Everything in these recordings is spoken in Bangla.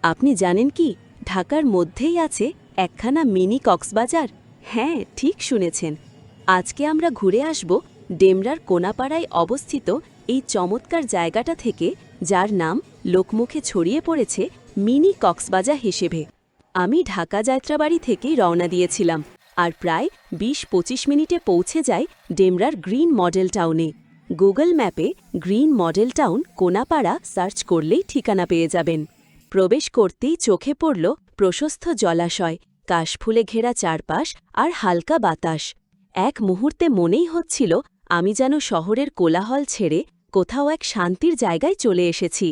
আপনি জানেন কি ঢাকার মধ্যেই আছে একখানা মিনি কক্সবাজার? হ্যাঁ, ঠিক শুনেছেন। আজকে আমরা ঘুরে আসব ডেমরার কোনাপাড়ায় অবস্থিত এই চমৎকার জায়গাটা থেকে, যার নাম লোকমুখে ছড়িয়ে পড়েছে মিনি কক্সবাজার হিসেবে। আমি ঢাকা যাত্রাবাড়ি থেকেই রওনা দিয়েছিলাম, আর প্রায় ২০-২৫ মিনিটে পৌঁছে যাই ডেমরার গ্রিন মডেল টাউনে। গুগল ম্যাপে green model town Konapara search করলেই ঠিকানা পেয়ে যাবেন। প্রবেশ করতেই চোখে পড়ল প্রশস্ত জলাশয়, কাশফুলে ঘেরা চারপাশ আর হালকা বাতাস। এক মুহূর্তে মনেই হচ্ছিল আমি যেন শহরের কোলাহল ছেড়ে কোথাও এক শান্তির জায়গায় চলে এসেছি।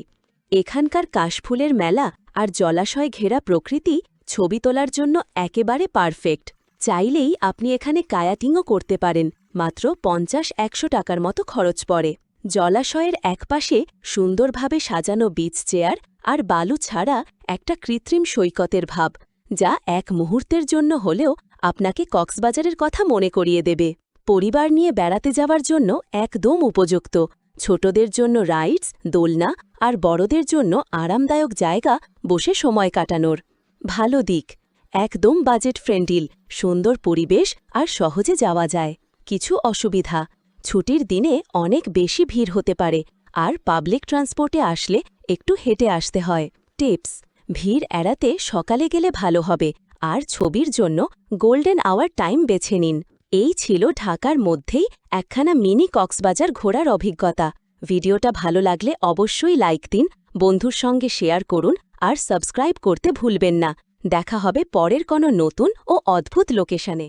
এখানকার কাশফুলের মেলা আর জলাশয় ঘেরা প্রকৃতি ছবি তোলার জন্য একেবারে পারফেক্ট। চাইলেই আপনি এখানে কায়াকিংও করতে পারেন, মাত্র ৫০-১০০ টাকার মতো খরচ পড়ে। জলাশয়ের একপাশে সুন্দরভাবে সাজানো বিচ চেয়ার আর বালু ছাড়া একটা কৃত্রিম সৈকতের ভাব, যা এক মুহূর্তের জন্য হলেও আপনাকে কক্সবাজারের কথা মনে করিয়ে দেবে। পরিবার নিয়ে বেড়াতে যাওয়ার জন্য একদম উপযুক্ত। ছোটদের জন্য রাইডস, দোলনা আর বড়দের জন্য আরামদায়ক জায়গা বসে সময় কাটানোর। ভালো দিক, একদম বাজেট ফ্রেন্ডলি, সুন্দর পরিবেশ আর সহজে যাওয়া যায়। কিছু অসুবিধা, ছুটির দিনে অনেক বেশি ভিড় হতে পারে, আর পাবলিক ট্রান্সপোর্টে আসলে একটু হেঁটে আসতে হয়। টিপস: ভিড় এড়াতে সকালে গেলে ভালো হবে, আর ছবির জন্য গোল্ডেন আওয়ার টাইম বেছে নিন। এই ছিল ঢাকার মধ্যেই একখানা মিনি কক্সবাজার ঘোরার অভিজ্ঞতা। ভিডিওটা ভালো লাগলে অবশ্যই লাইক দিন, বন্ধুর সঙ্গে শেয়ার করুন আর সাবস্ক্রাইব করতে ভুলবেন না। দেখা হবে পরের কোনো নতুন ও অদ্ভুত লোকেশনে।